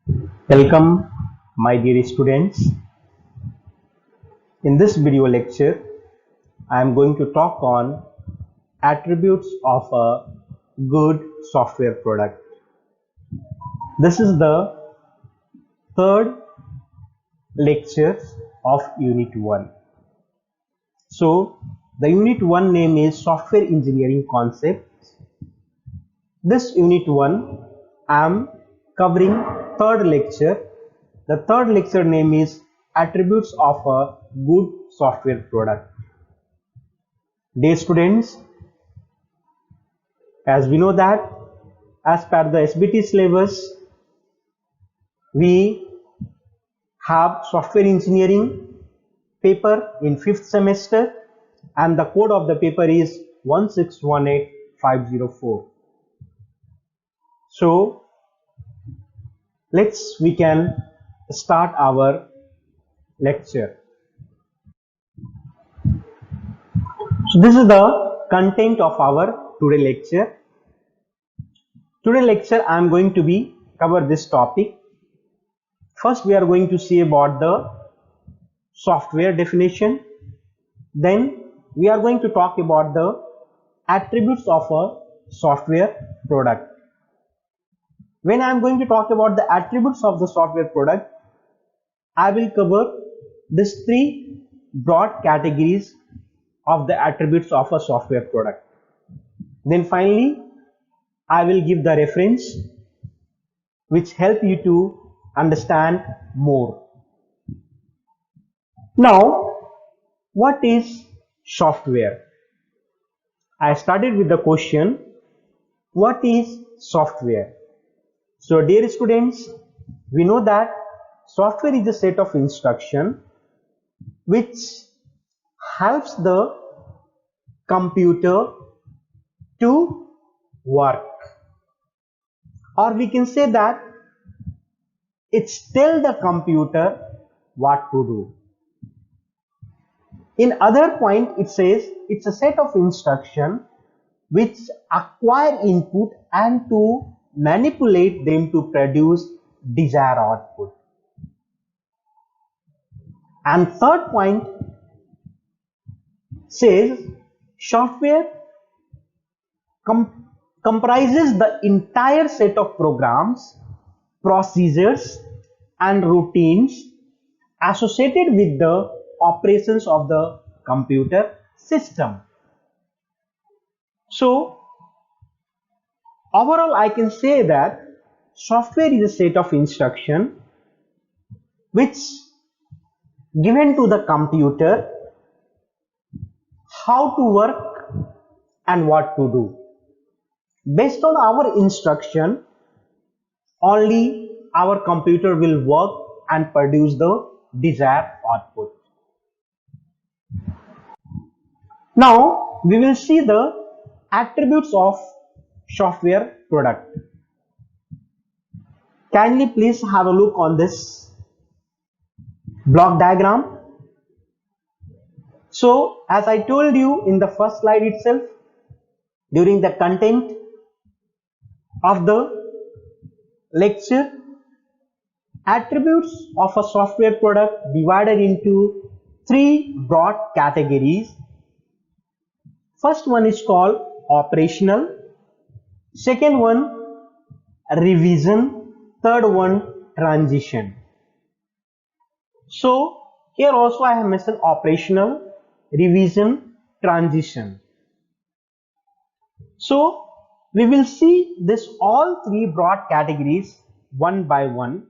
Welcome, my dear students. In this video lecture, I am going to talk on attributes of a good software product. This is the third lecture of Unit 1. So, the Unit 1 name is Software Engineering Concepts. This Unit 1, I am covering third lecture. The third lecture name is Attributes of a Good Software Product. Dear students, as we know that as per the SBT syllabus, we have software engineering paper in 5th semester and the code of the paper is 1618504. So we can start our lecture. So this is the content of our today lecture. Today lecture I am going to cover this topic. First we are going to see about the software definition. Then we are going to talk about the attributes of a software product. When I am going to talk about the attributes of the software product, I will cover these three broad categories of the attributes of a software product. Then finally, I will give the reference which help you to understand more. Now, what is software? I started with the question, what is software? So dear students, we know that software is a set of instructions which helps the computer to work, or we can say that it's tell the computer what to do. In other point, it says it's a set of instructions which acquire input and to manipulate them to produce desired output. And third point says software comprises the entire set of programs, procedures and routines associated with the operations of the computer system. So overall I can say that software is a set of instructions which given to the computer how to work and what to do. Based on our instruction, only our computer will work and produce the desired output. Now we will see the attributes of software product. Kindly please have a look on this block diagram. So as I told you in the first slide itself, during the content of the lecture, attributes of a software product divided into three broad categories. First one is called operational, second one revision, third one transition. So here also I have mentioned operational, revision, transition. So we will see this all three broad categories one by one.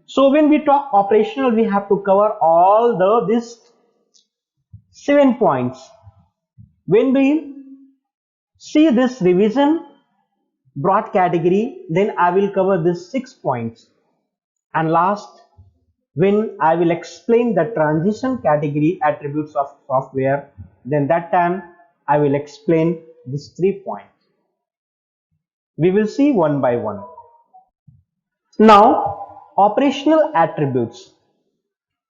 So when we talk operational, we have to cover all these 7 points. When we see this revision broad category, then I will cover these 6 points. And last, when I will explain the transition category attributes of software, then that time I will explain these 3 points. We will see one by one. Now, operational attributes.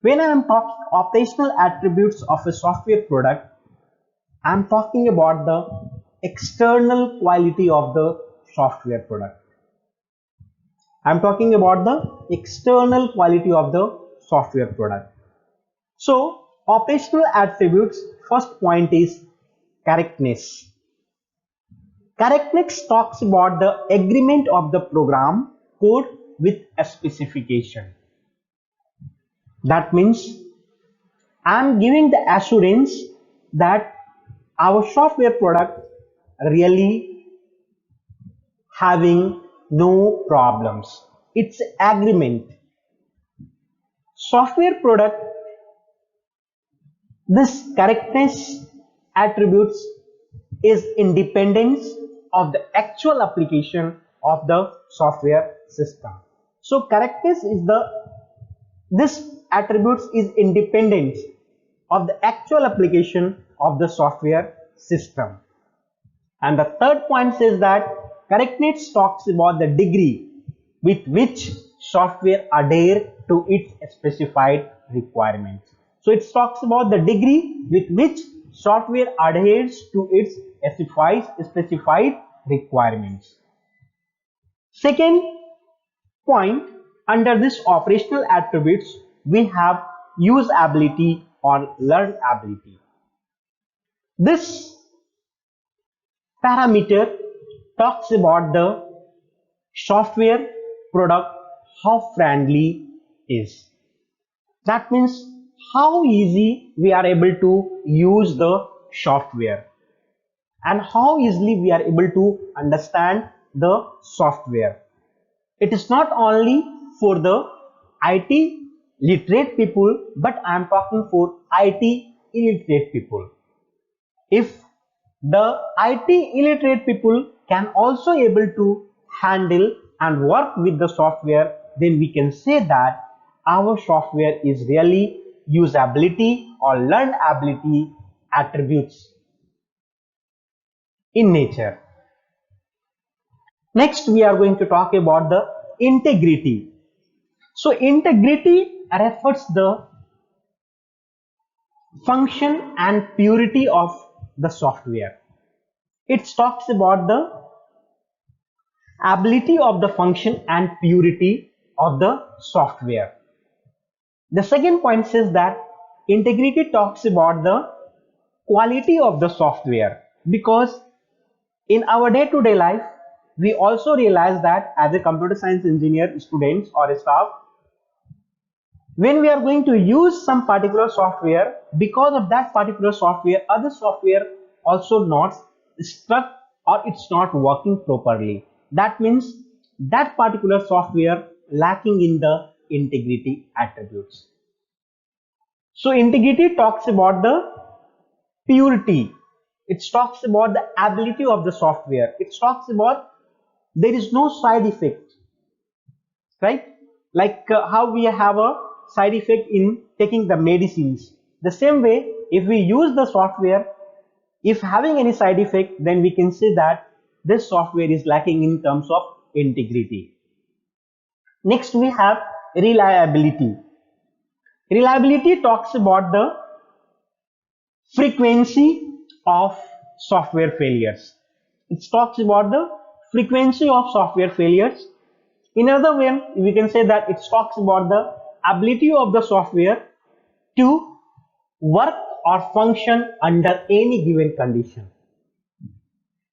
When I am talking operational attributes of a software product, I am talking about the external quality of the software product. I'm talking about the external quality of the software product. So operational attributes, first point is correctness. Correctness talks about the agreement of the program code with a specification. That means I am giving the assurance that our software product really having no problems. It's agreement. Software product, this correctness attributes is independence of the actual application of the software system. So correctness is this attributes is independent of the actual application of the software system. And the third point says that correctness talks about the degree with which software adhere to its specified requirements. So it talks about the degree with which software adheres to its specified requirements. Second point, under this operational attributes, we have usability or learnability. This parameter talks about the software product, how friendly is. That means how easy we are able to use the software and how easily we are able to understand the software. It is not only for the IT literate people, but I am talking for IT illiterate people. If the IT illiterate people can also able to handle and work with the software, then we can say that our software is really usability or learnability attributes in nature. Next, we are going to talk about the integrity. So integrity refers the function and purity of the software. It talks about the ability of the function and purity of the software. The second point says that integrity talks about the quality of the software, because in our day-to-day life we also realize that as a computer science engineer students or a staff, when we are going to use some particular software, because of that particular software other software also not stuck or it's not working properly. That means that particular software lacking in the integrity attributes. So integrity talks about the purity. It talks about the ability of the software. It talks about there is no side effect, right? Like how we have a side effect in taking the medicines. The same way, if we use the software, if having any side effect, then we can say that this software is lacking in terms of integrity. Next, we have reliability. Reliability talks about the frequency of software failures. It talks about the frequency of software failures. In other way, we can say that it talks about the ability of the software to work or function under any given condition.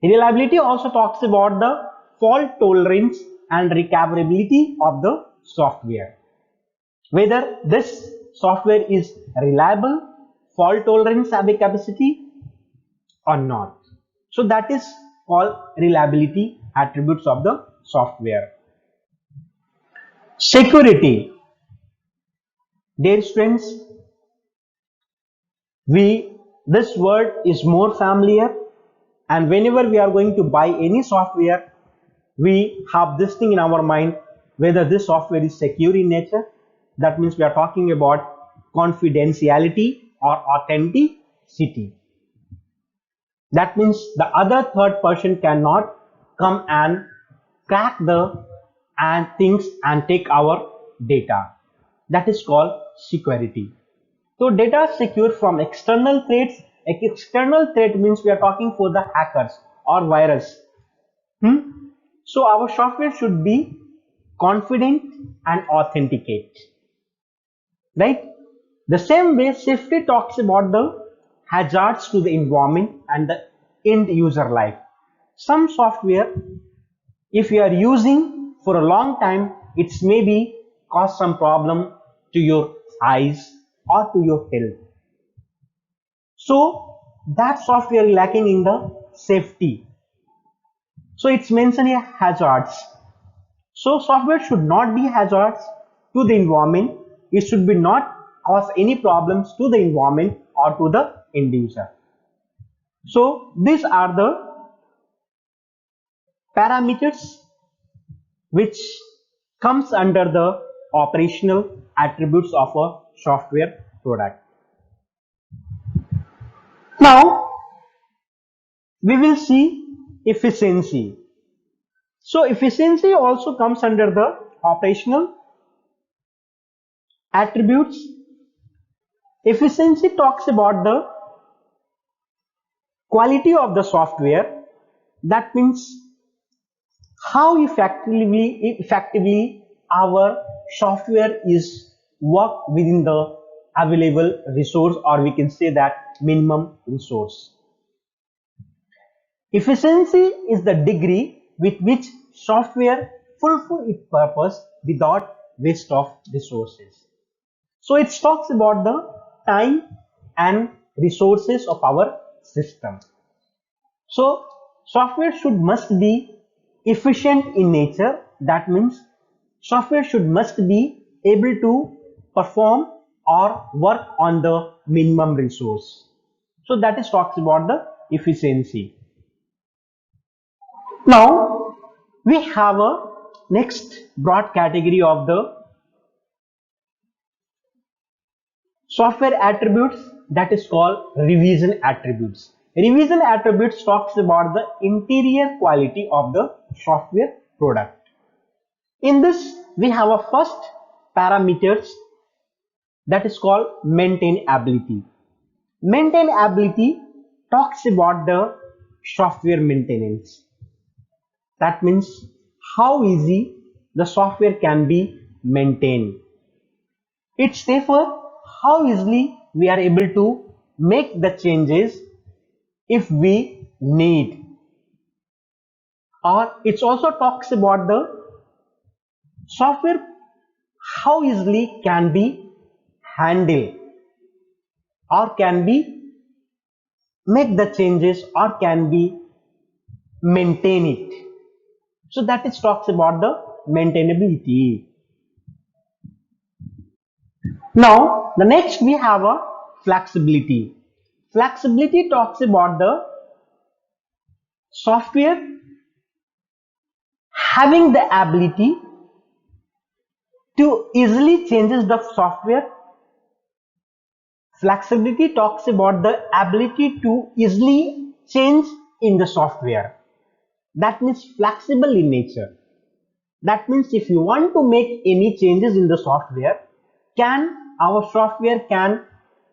Reliability also talks about the fault tolerance and recoverability of the software. Whether this software is reliable, fault tolerance have a capacity or not. So that is called reliability attributes of the software. Security. Dear students, this word is more familiar, and whenever we are going to buy any software, we have this thing in our mind, whether this software is secure in nature. That means we are talking about confidentiality or authenticity. That means the other third person cannot come and crack the things and take our data. That is called security. So data is secure from external threats. External threat means we are talking for the hackers or virus. So our software should be confident and authenticate, right? The same way safety talks about the hazards to the environment and the end user life. Some software, if you are using for a long time, it's maybe cause some problem to your eyes or to your health. So that software lacking in the safety. So it's mentioned here hazards. So software should not be hazards to the environment. It should be not cause any problems to the environment or to the end user. So these are the parameters which comes under the operational attributes of a software product. Now we will see efficiency. So efficiency also comes under the operational attributes. Efficiency talks about the quality of the software. That means how effectively our software is work within the available resource, or we can say that minimum resource. Efficiency is the degree with which software fulfill its purpose without waste of resources. So it talks about the time and resources of our system. So software must be efficient in nature. That means software must be able to perform or work on the minimum resource. So that is talks about the efficiency. Now we have a next broad category of the software attributes, that is called revision attributes. Revision attributes talks about the interior quality of the software product. In this we have a first parameters, that is called maintainability. Maintainability talks about the software maintenance. That means how easy the software can be maintained. It's therefore how easily we are able to make the changes if we need. Or it also talks about the software how easily can be handled, or can be make the changes, or can be maintain it. So that is talks about the maintainability. Now the next we have a flexibility. Flexibility talks about the software having the ability to easily changes the software. Flexibility talks about the ability to easily change in the software. That means flexible in nature. That means if you want to make any changes in the software, our software can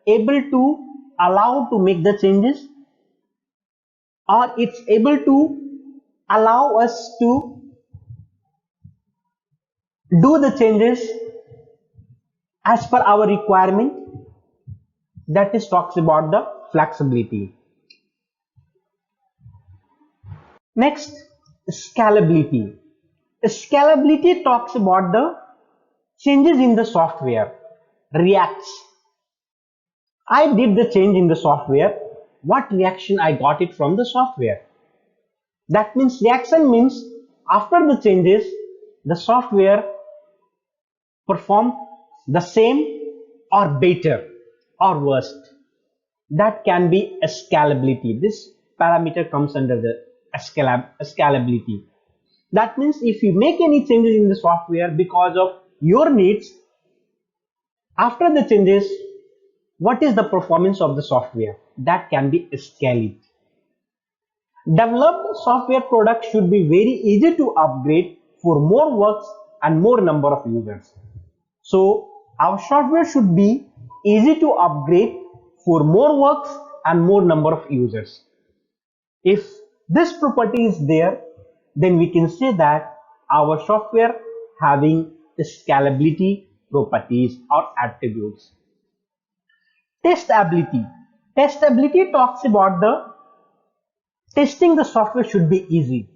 able to allow to make the changes, or it's able to allow us to do the changes as per our requirement. That is talks about the flexibility. Next, scalability. Scalability talks about the changes in the software. Reacts. I did the change in the software. What reaction I got it from the software? That means reaction means after the changes, the software perform the same or better or worst. That can be a scalability. This parameter comes under the scalability. That means if you make any changes in the software because of your needs, after the changes, what is the performance of the software? That can be scaled. Developed software products should be very easy to upgrade for more works and more number of users. So our software should be easy to upgrade for more works and more number of users. If this property is there, then we can say that our software having scalability properties or attributes. Testability. Testability talks about the testing the software should be easy.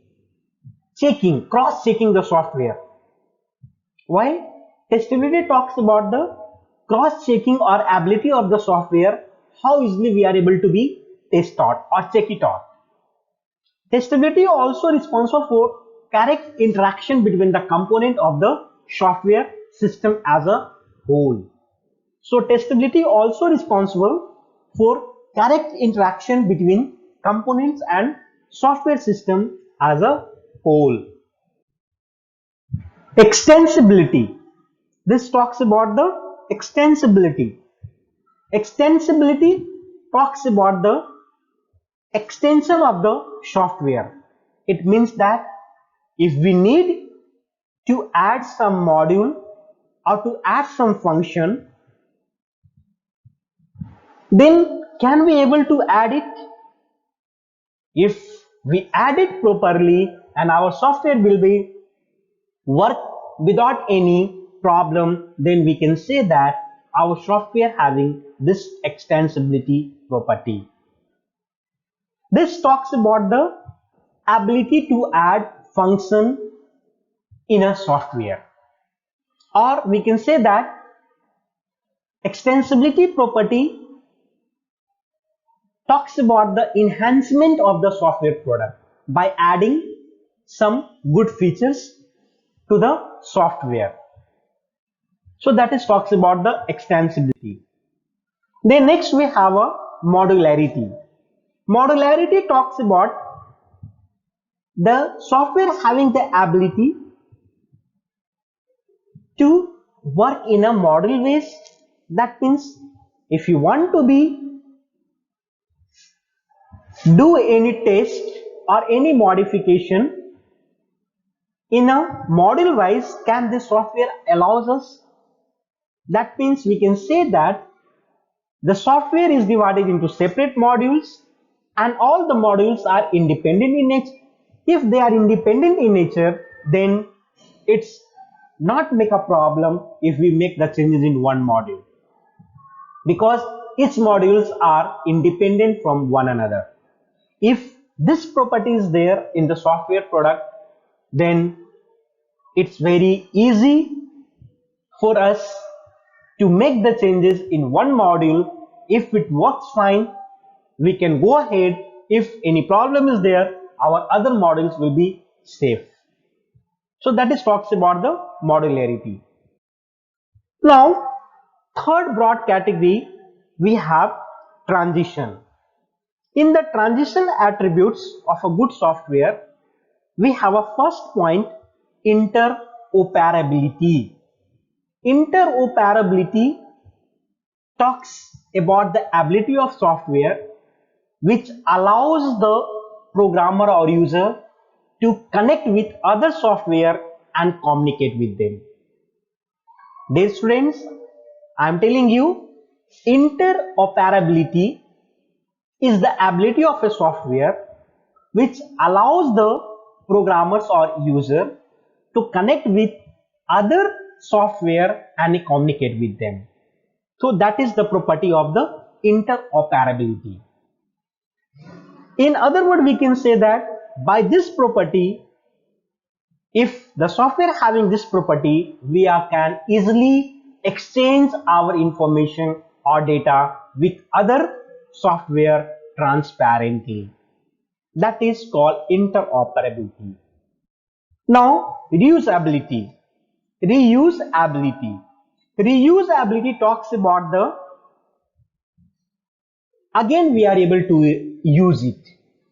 Checking, cross-checking the software. While testability talks about the cross-checking or ability of the software, how easily we are able to be test out or check it out. Testability also responsible for correct interaction between the component of the software system as a whole. So testability also responsible for correct interaction between components and software system as a whole. Extensibility. This talks about the extensibility. Extensibility talks about the extension of the software. It means that if we need to add some module or to add some function, then can we able to add it? If we add it properly and our software will be work without any problem, then we can say that our software having this extensibility property. This talks about the ability to add function in a software, or we can say that extensibility property talks about the enhancement of the software product by adding some good features to the software. So that is talks about the extensibility. Then next we have a modularity. Modularity talks about the software having the ability to work in a module ways. That means if you want to be do any test or any modification in a module wise, can this software allows us? That means we can say that the software is divided into separate modules and all the modules are independent in nature. If they are independent in nature, then it's not make a problem if we make the changes in one module, because each modules are independent from one another. If this property is there in the software product, then it's very easy for us to make the changes in one module. If it works fine, we can go ahead. If any problem is there, our other modules will be safe. So that is talks about the modularity. Now, third broad category, we have transition. In the transition attributes of a good software, we have a first point, interoperability. Interoperability talks about the ability of software which allows the programmer or user to connect with other software and communicate with them. Dear students, I am telling you, interoperability is the ability of a software which allows the programmers or user to connect with other software and communicate with them. So that is the property of the interoperability. In other words, we can say that by this property, if the software having this property, we can easily exchange our information or data with other software transparently. That is called interoperability. Now, reusability. Reusability. Reusability talks about the, again we are able to use it.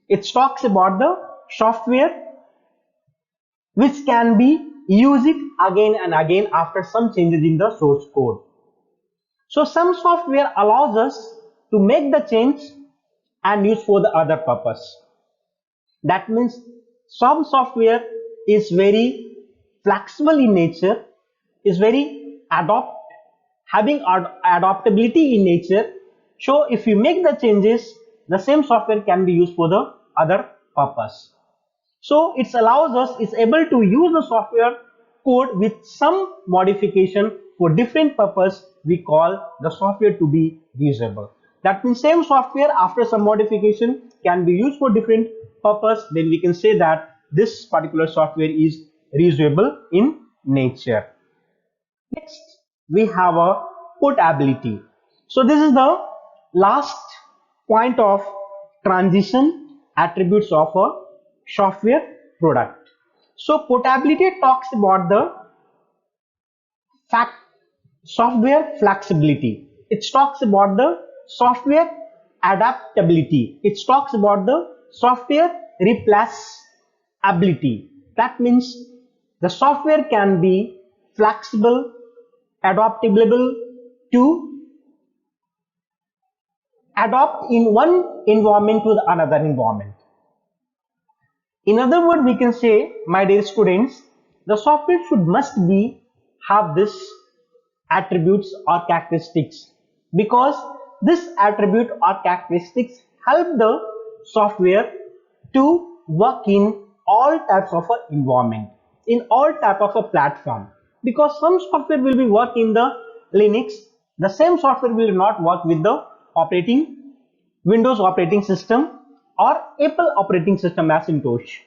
It talks about the software which can be used it again and again after some changes in the source code. So some software allows us to make the change and use for the other purpose. That means some software is very flexible in nature, is very having adaptability in nature. So if you make the changes, the same software can be used for the other purpose. So it allows us, is able to use the software code with some modification for different purpose, we call the software to be reusable. That means same software after some modification can be used for different purpose, then we can say that this particular software is reusable in nature. Next, we have a portability. So this is the last point of transition attributes of a software product. So portability talks about the software flexibility. It talks about the software adaptability. It talks about the software replaceability. That means the software can be flexible, adaptable to adopt in one environment to the another environment. In other words, we can say, my dear students, the software must have this attributes or characteristics, because this attribute or characteristics help the software to work in all types of a environment, in all type of a platform. Because some software will be work in the Linux, the same software will not work with the Windows operating system or Apple operating system Macintosh.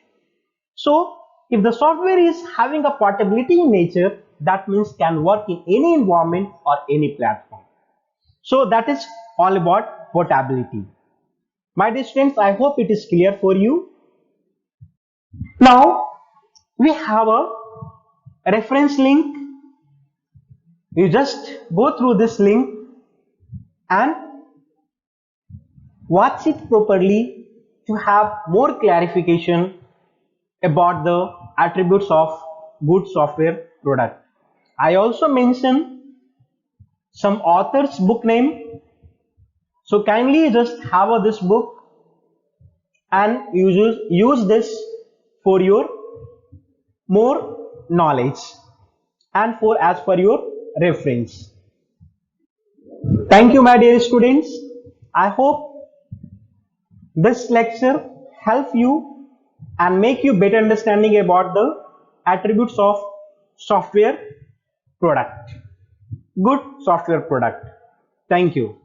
So if the software is having a portability in nature, that means can work in any environment or any platform. So that is all about portability. My dear students, I hope it is clear for you. Now we have a reference link. You just go through this link and watch it properly to have more clarification about the attributes of good software product. I also mentioned some author's book name, so kindly just have this book and use this for your more knowledge and for as per your reference. Thank you, my dear students. I hope this lecture help you and make you better understanding about the attributes of software product, good software product. Thank you.